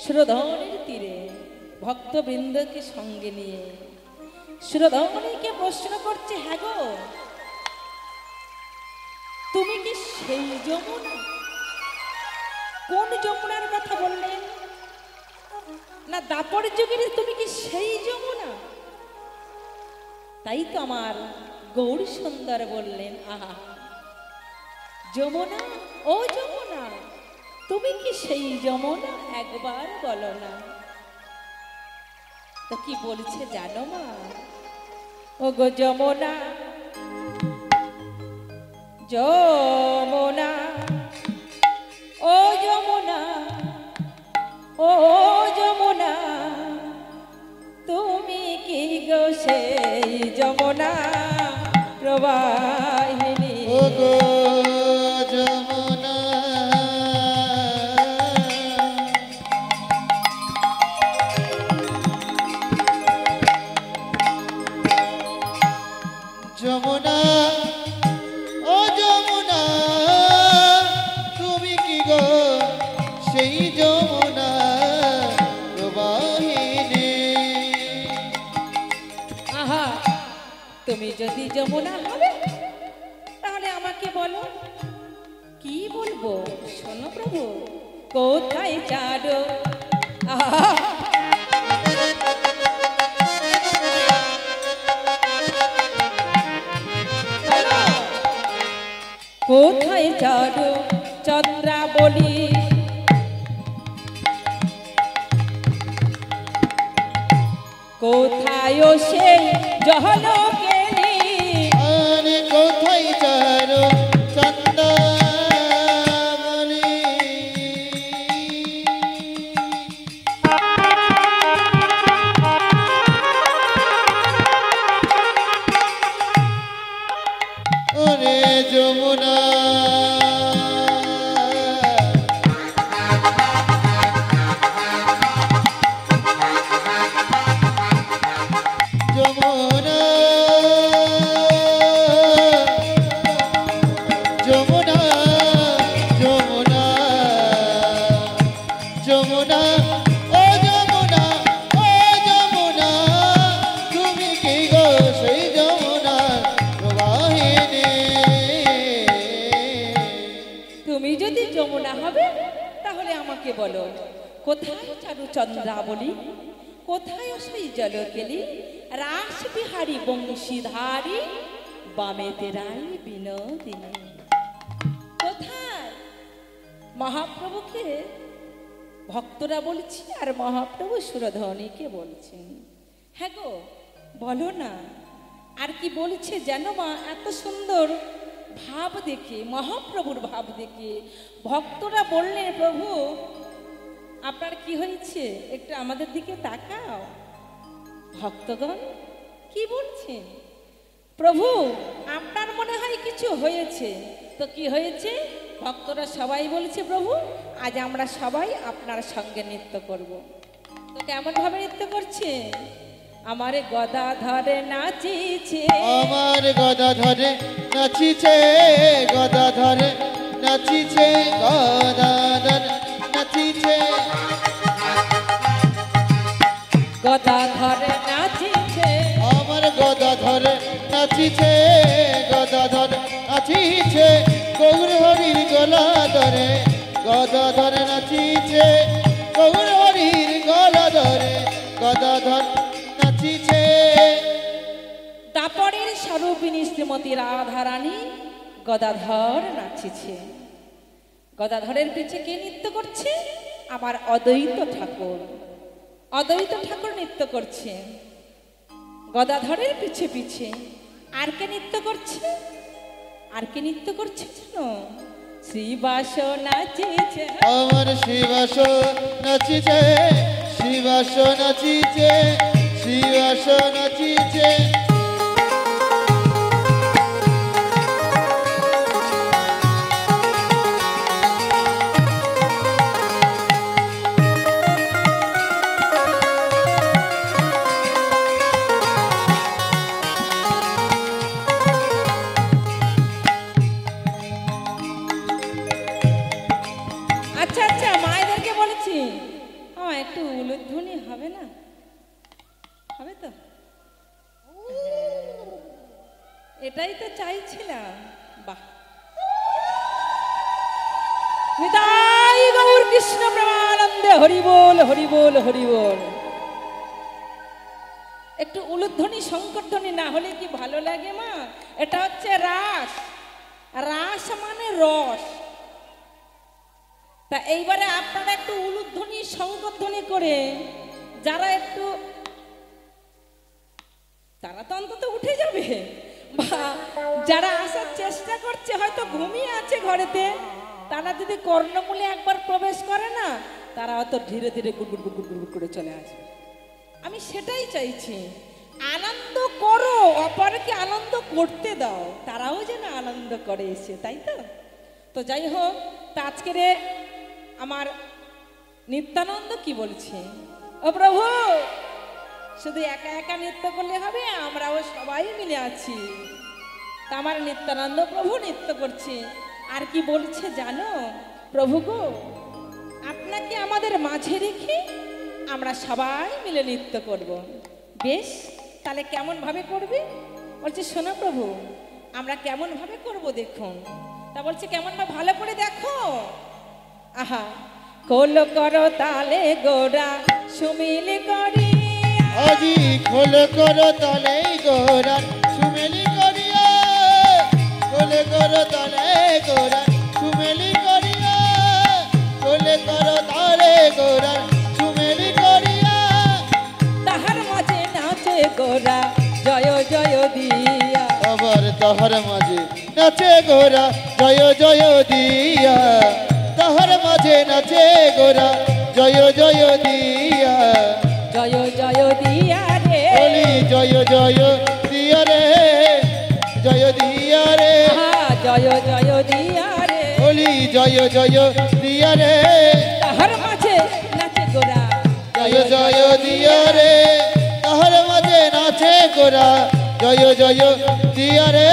সুরধনের তীরে ভক্তবৃন্দকে সঙ্গে নিয়ে সুরধনীকে প্রশ্ন করছে, হ্যাঁ গো, তুমি কি সেই যমুনা? কোন যমুনার কথা বললেন? না দাপর যুগের তুমি কি সেই যমুনা? তাই তো আমার গৌরী সুন্দর বললেন, আহা যমুনা, ও যমুনা, তুমি কি সেই যমুনা? একবার বলো না। তো কি বলছে জানো মা? ও গো যমুনা, যমুনা, ও যমুনা, ও যমুনা, তুমি কি গো সেই যমুনা প্রবাহিনী? ও গো যমুনা, যমুনা, ও যমুনা, তুমি কি গো সেই যমুনা প্রবাহিনী? আহা, তুমি যদি যমুনা হবে তাহলে আমাকে বলো, কি বলবো? শোনো প্রভু, কোথায় চাঁদো? আহা, কোথায় চাঁদো চন্দ্রাবলী? কোথায় সেই জহলকেলি? আরে কোথায় চারো চন্দ্রাবলী? ওরে যমুনা, যমুনা, যমুনা, যমুনা, যমুনা, ও যমুনা, ও যমুনা, তুমি কি গো সেই যমুনা প্রবাহিনী? তুমি যদি যমুনা হবে তাহলে আমাকে বলো, কোথায় চারু চন্দ্রাবলী? কোথায় সেই জলকেলি? রাস বিহারী বংশীধারী বামে তেরাই বিনোদিনী। কোথায়? মহাপ্রভুকে ভক্তরা বলছি আর মহাপ্রভু সুরধনীকে বলছেন, হ্যাঁ গো বলো না। আর কি বলছে জানো মা? এত সুন্দর ভাব দেখে, মহাপ্রভুর ভাব দেখে ভক্তরা বললেন, প্রভু আপনার কি হয়েছে? একটু আমাদের দিকে তাকাও। ভক্তগণ কি বলছেন? প্রভু আপনার মনে হয় কিছু হয়েছে। তো কি হয়েছে? ভক্তরা সবাই বলছে, প্রভু আজ আমরা সবাই আপনার সঙ্গে নৃত্য করব। তো কেমন ভাবে নৃত্য করছে? আমার গদা ধরে নাচিছে, আমার গদা ধরে নাচিছে, গদা ধরে নাচিছে, গদা ধরে নাচিছে, গদা ধরে নাচিছে, আমার গদা ধরে নাচিছে, গদা ধরে নাচিছে, গৌর হরির গলা ধরে, গদা ধরে নাচিছে, গৌর হরির গলা ধরে, গদা ধরে নাচিছে। দাপরের স্বরূপিণী শ্রীমতী রাধারানী গদাধর নাচিছে। গদাধরের পিছে কে নৃত্য করছে? আমার অদ্বৈত ঠাকুর। অদ্বৈত ঠাকুর নৃত্য করছে গদাধরের পিছে পিছে। আর কে নৃত্য করছে? আর কে নৃত্য করছে জানো? শ্রীবাস নাচিছে, আমার শিবাস নাচিছে, শিবাস নাচিছে, শিবাস নাচিছে, মা একটু উলুধ্বনি হবে না? হবে তো? এটাই তো চাইছিলাম। বাহ, নিতাই গৌর কৃষ্ণ প্রেমানন্দে হরি বল হরি বল হরি বল। একটু উলুধ্বনি শঙ্করধ্বনি না হলে কি ভালো লাগে মা? এটা হচ্ছে রাস, রাস মানে রস। তা এইবারে আপনারা একটু উলুধ্বনি শঙ্করধ্বনি করে যারা একটু, তারা তো অন্তত উঠে যাবে, বা যারা আসার চেষ্টা করছে হয়তো ঘুমিয়ে আছে ঘরেতে, তারা যদি কর্ণমূলে একবার প্রবেশ করে না, তারা হয়তো ধীরে ধীরে গুড়গুড় গুড়গুড় গুড়গুড় করে চলে আসবে। আমি সেটাই চাইছি, আনন্দ করো, অপরকে আনন্দ করতে দাও, তারাও যেন আনন্দ করে এসে, তাই তো? তো যাই হোক, তা আজকের আমার নিত্যানন্দ কি বলছে, ও প্রভু শুধু একা একা নৃত্য করলে হবে? আমরাও সবাই মিলে আছি। তা আমার নিত্যানন্দ প্রভু নৃত্য করছে, আর কি বলছে জানো? প্রভু গো, আপনাকে আমাদের মাঝে রেখে আমরা সবাই মিলে নৃত্য করব। বেশ, তাহলে কেমন ভাবে করবে? বলছে শোনো প্রভু, আমরা কেমন ভাবে করব দেখুন। তা বলছে কেমন ভাবে, ভালো করে দেখো। আহা, খোল করো তালে গোরা সুমিল করি, আজি খোল করো তালে গোরা সুমেলি করিয়া, খোল করো তালে গোরা সুমেলি করিয়া, খোল করো তালে গোরা সুমেলি করিয়া, তাহার মাঝে নাচে গোরা জয় জয় দিয়া, আবার তাহার মাঝে নাচে গোরা জয় জয় দিয়া, তাহার মাঝে নাচে গোরা জয় জয় দিয়া, জয় জয় দিয়া রে, বলি জয় জয় দিয়া রে, জয় দিয়া রে, জয় জয় দিয়া রে, বলি জয় জয় দিয়া রে, তাহার মাঝে নাচে গোরা জয় জয় দিয়া রে, তাহার মাঝে নাচে গোরা জয় জয় দিয়া রে,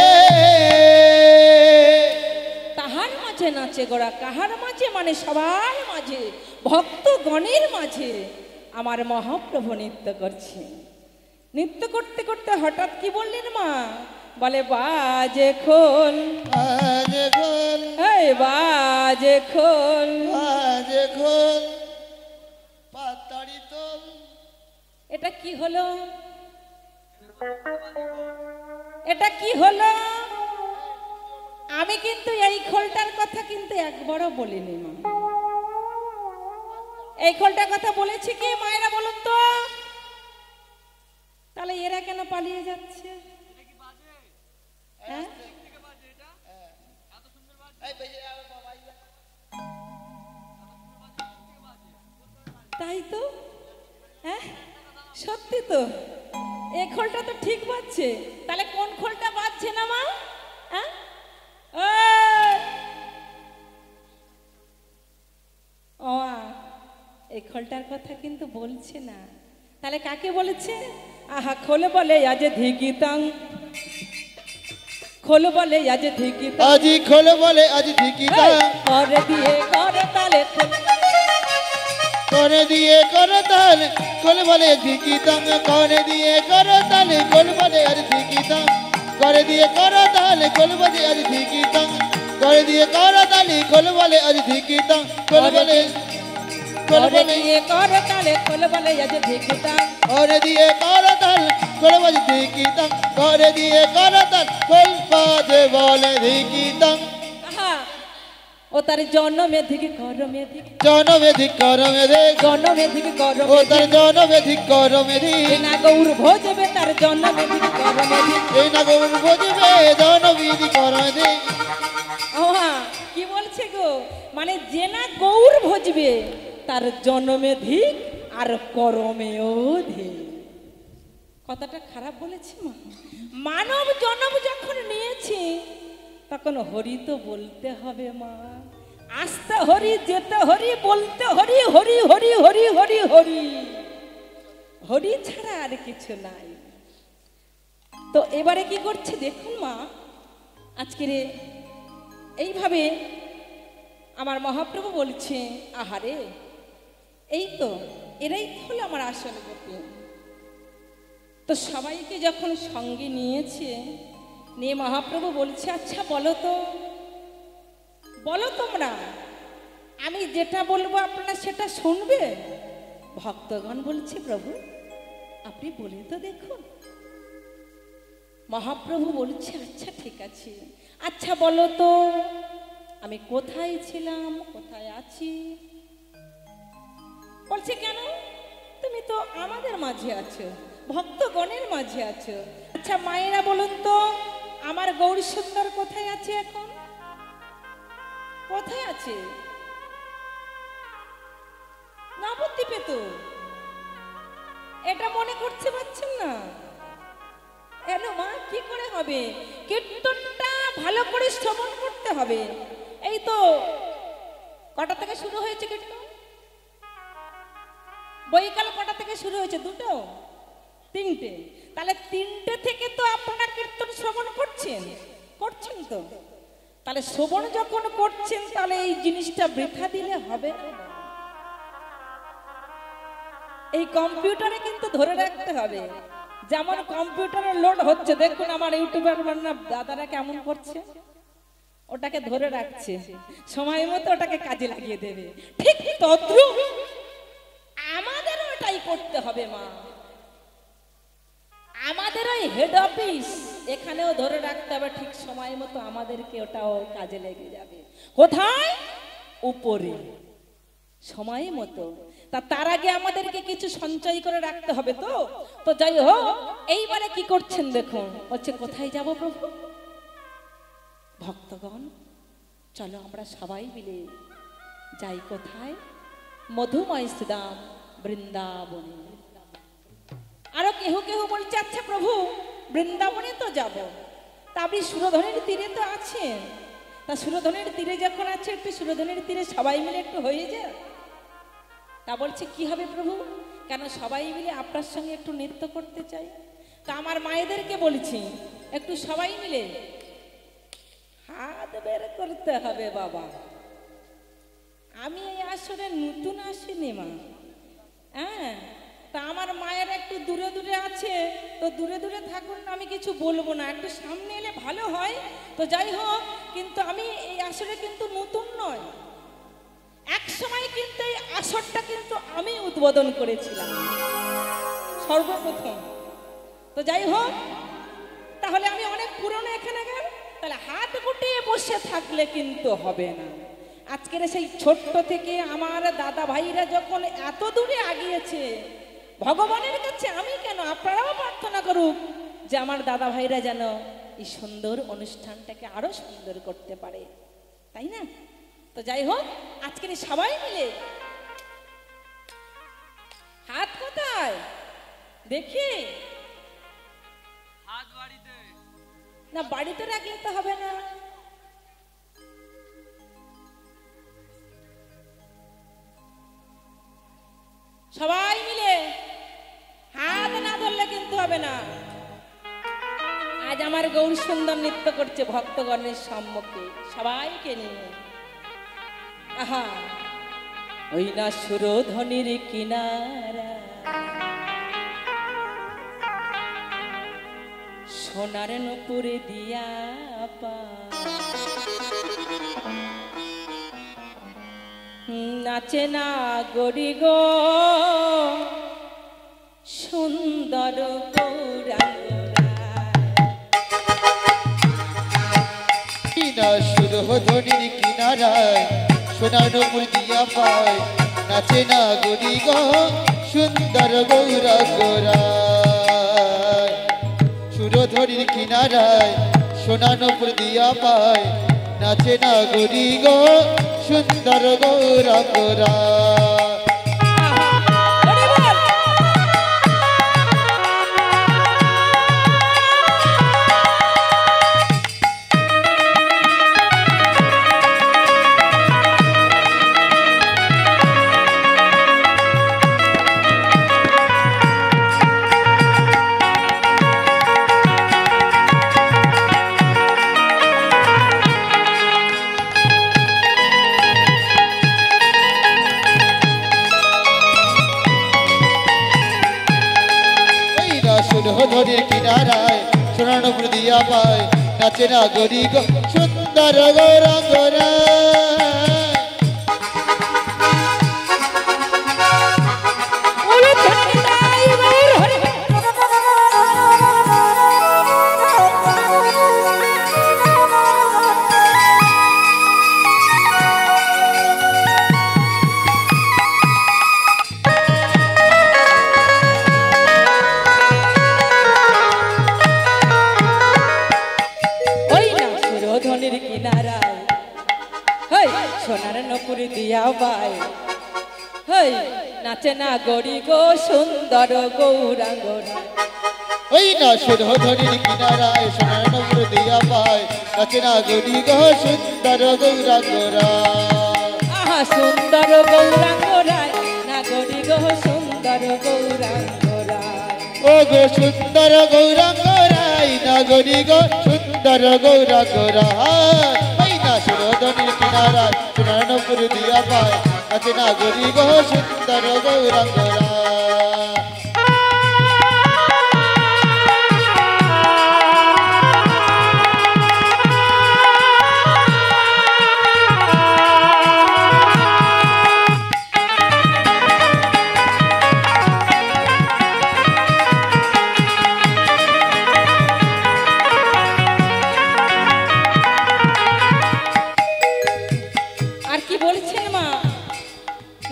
তাহার মাঝে নাচে গোরা, কাহার মাঝে? মানে সবার মাঝে, ভক্তগণের মাঝে আমার মহাপ্রভু নৃত্য করছে। নৃত্য করতে করতে হঠাৎ কি বললেন মা? বলে বাজে খোল, আজ খোল, এই বাজে খোল, আজ খোল, পাতাড়ি তোল। এটা কি হলো? এটা কি হলো? আমি কিন্তু এই খোলটার কথা কিন্তু একবারও বলিনি মা। এই খোলটার কথা বলেছি কি মায়েরা বলুন তো? তাহলে এরা কেন পালিয়ে যাচ্ছে? হ্যাঁ? তাই তো, হ্যাঁ সত্যি তো, এই খোলটা তো ঠিক বাজছে, তাহলে কোন খোলটা বাজছে না মা? হ্যাঁ, ও এই খোলটার কথা কিন্তু বলছে না, তাহলে কাকে বলেছে? আহা, খোল বলে আজ ধিকিতাং, খোল বলে আজ ধিকিতাং, আজি খোল বলে আজ ধিকিতা, করে দিয়ে করে তালে খোল, করে দিয়ে করো তালে খোল বলে ধিকিতা, করে দিয়ে করো তালে খোল বলে আজ ধিকিতা, করে দিয়ে করো তালে খোল বলে আজ ধিকিতা, করে দিয়ে করো তালে খোল বলে আজ ধিকিতা, খোল বলে খোল করে বলে দিয়ে করে তালে খোল বলে আজ ধিকিতাং, করে দিয়ে করো তাল খোল বলে ধিকিতা, করে দিয়ে করো তাল খোল বাজে বলে ধিকিতা, আহা, ও তার জন্মে ধিকি করমে ধিকি, জনমেধিক করমেধিক, জন্মে ধিকি ও করমে তার ধিকি, জনমেধিক করমেধিক, না গৌর ভোজবে তার জন্মে ধিকি করমে ধিকি। এই না গৌর বুঝবে জনবিধি করমেধিক। আহা, কি বলছে গো? মানে যে না গৌর ভোজবে তার জন্মে ধিক আর করমেও ধিক। কথাটা খারাপ বলেছি মা? মানব জন্ম যখন নিয়েছি তখন হরি তো বলতে হবে মা। আসতে হরি, যেতে হরি, বলতে হরি, হরি হরি হরি হরি হরি, হরি ছাড়া আর কিছু নাই। তো এবারে কি করছে দেখুন মা, আজকের এইভাবে আমার মহাপ্রভু বলছে, আহারে এই তো এরাই হলো আমার আসল গোপী। তো সবাইকে যখন সঙ্গে নিয়েছে, নিয়ে মহাপ্রভু বলছে, আচ্ছা বলো তো, বলো তোমরা, আমি যেটা বলবো আপনারা সেটা শুনবে? ভক্তগণ বলছে, প্রভু আপনি বলে তো দেখুন। মহাপ্রভু বলছে, আচ্ছা ঠিক আছে, আচ্ছা বলো তো আমি কোথায় ছিলাম, কোথায় আছি? বলছে, কেন? তুমি তো আমাদের মাঝে আছো, ভক্তগণের মাঝে আছো। আচ্ছা মায়েরা বলুন তো, আমার গৌরী সুন্দর কোথায় আছে এখন? কোথায় আছে? নবদ্বীপে তো। এটা মনে করতে পারছেন না? এলো মা, কি করে হবে? কীর্তনটা ভালো করে শ্রবণ করতে হবে। এই তো কটা থেকে শুরু হয়েছে কীর্তন? বৈকাল কটা থেকে শুরু হয়েছে? দুটো, তিনটে। তাহলে তিনটে থেকে তো আপনারা কীর্তন শ্রবণ করছেন, করছেন তো? তাহলে শ্রবণ যখন করছেন, তাহলে এই জিনিসটা বৃথা দিলে হবে না। এই কম্পিউটারে কিন্তু ধরে রাখতে হবে। যেমন কম্পিউটারে লোড হচ্ছে, দেখুন আমার ইউটিউবার দাদারা কেমন করছে, ওটাকে ধরে রাখছে, সময় মতো ওটাকে কাজে লাগিয়ে দেবে। ঠিক তদ্রুপ আমাদেরও এটাই করতে হবে মা। আমাদের ওই হেড অফিস এখানেও ধরে রাখতে হবে, ঠিক সময় মতো আমাদেরকে ওটাও কাজে লেগে যাবে। কোথায়? উপরে, সময় মতো। তার আগে আমাদেরকে কিছু সঞ্চয় করে রাখতে হবে। তো তো যাই হোক, এইবারে কি করছেন দেখুন, বলছে কোথায় যাব প্রভু? ভক্তগণ চলো আমরা সবাই মিলে যাই কোথায়? মধুময় সুদাম বৃন্দাবনে। আরো কেহ কেহ বলছে, আচ্ছা প্রভু বৃন্দাবনে তো যাব, তা আপনি সুরধনের তীরে তো আছেন, তা সুরধনের তীরে যখন আছে, একটু সুরধনের তীরে সবাই মিলে একটু হয়ে যায়। তা বলছে, কি হবে প্রভু? কেন সবাই মিলে আপনার সঙ্গে একটু নৃত্য করতে চাই। তা আমার মায়েদেরকে বলছি, একটু সবাই মিলে হাত বের করতে হবে বাবা। আমি এই আসরে নতুন আসিনি মা, হ্যাঁ। তা আমার মায়ের একটু দূরে দূরে আছে, তো দূরে দূরে থাকুন, আমি কিছু বলবো না, একটু সামনে এলে ভালো হয়। তো যাই হোক, কিন্তু আমি এই আসরে কিন্তু নতুন নয়, এক সময় কিন্তু এই আসরটা কিন্তু আমি উদ্বোধন করেছিলাম সর্বপ্রথম। তো যাই হোক, তাহলে আমি অনেক পুরনো এখানে গেল, তাহলে হাত গুটিয়ে বসে থাকলে কিন্তু হবে না। আজকের সেই ছোট্ট থেকে আমার দাদা ভাইরা যখন এত দূরে আগিয়েছে, ভগবানের কাছে আমি কেন, আপনারাও প্রার্থনা করুক যে আমার দাদা ভাইরা যেন এই সুন্দর অনুষ্ঠানটাকে আরো সুন্দর করতে পারে, তাই না? তো যাই হোক, আজকের সবাই মিলে হাত কোথায় দেখি? হাত বাড়িতে না, বাড়িতে রাখলে তো হবে না। সবাই মিলে হাত না ধরলে কিন্তু হবে না। আজ আমার গৌর সুন্দর নৃত্য করছে ভক্তগণের সম্মুখে সবাইকে নিয়ে। আহা, ওই না সুরধনির কিনারা, সোনার নুপুরে দিয়া পা, নাচে না গরি গো সুন্দর সুরধনির কিনারায় সোনার নুপুর দিয়া পায়, নাচে না গরি গো সুন্দর গৌরাঙ্গরায়। সুরধনির কিনারায় সোনার নুপুর দিয়া পায়, নাচে না গরি গো সুন্দর গৌরাঙ্গরায়। সুরধনের কিনারায় সোনার দিয়া পায় নাচে না গরি গো সুন্দর গৌরাঙ্গরা সোনার নপুর দিয়া বাই হই নাচে না গরি গো সুন্দর গৌরাঙ্গরা ওই না সুরধনের কিনারায় সোনার নপুর দিয়া পায় নাচে না গরি গো সুন্দর গৌরাঙ্গরা আহা সুন্দর গৌরাঙ্গরায় না গরি গো সুন্দর গৌরাঙ্গরা ও গো সুন্দর গৌরাঙ্গরাই না গরি গো সুন্দর গৌরাঙ্গরা সুরধনের কিনারায় সোনার নপুর দিয়া পায় নাচে না গরি গো সুন্দর গৌরাঙ্গরা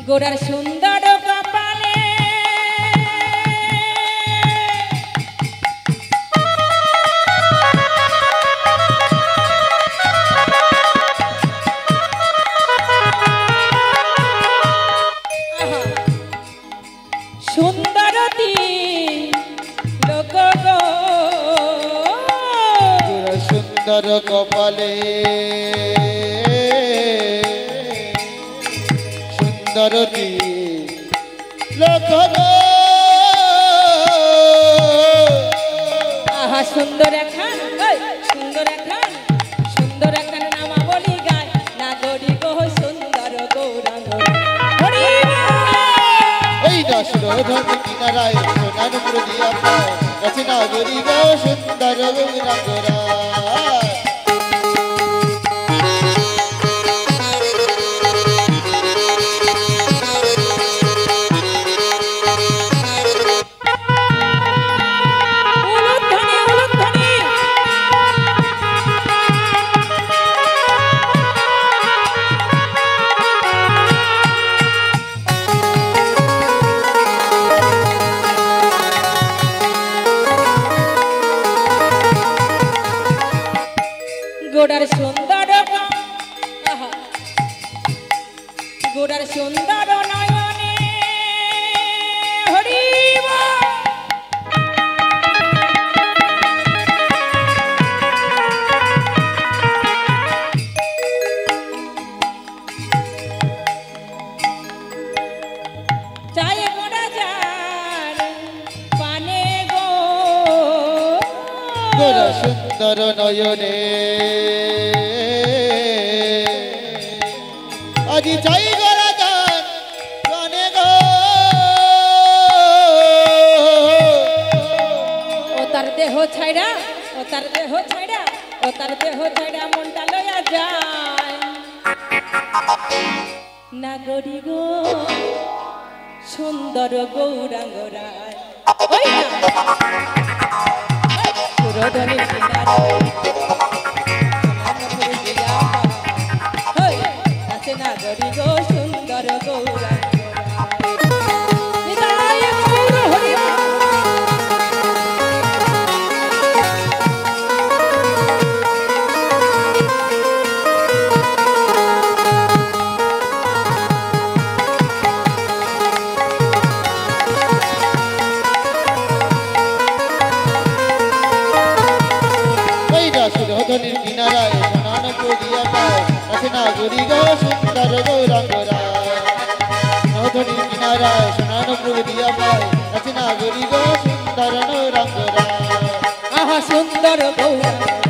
গোরার সুন্দর কপালে সুন্দরতি লোক গো গোরার সুন্দর কপালে সুন্দরতি লোক গো আহা সুন্দর এখন নামা বলি গায় না গরি গো সুন্দর গৌরাঙ্গ ওই না সুরধন কিনারায় সোনার নপুর দিয়া পায় নাচে না গরি গো সুন্দর গৌরাঙ্গরা গোড়ার সুন্দর নয়নে হরিব চায় গোড়া যার পানে গো গোরা সুন্দর নয়নে আজি চাই গোরা গান গানে গো ও তার দেহ ছাইড়া মনটা লয়া যায় না গরি গো সুন্দর গৌরাঙ্গরায় ওই না সুরধনের কিনারায় নাচে না গরি গো সুন্দর গৌরাঙ্গরায় সুরধনের কিনারায় সোনার নপুর দিয়া পায় নাচে না গরি গো সুন্দর গৌরাঙ্গরা সুরধনের কিনারায় সোনার নপুর দিয়া পায় নাচে না গরি গো সুন্দর গৌরাঙ্গরা আহা সুন্দর গৌরাঙ্গ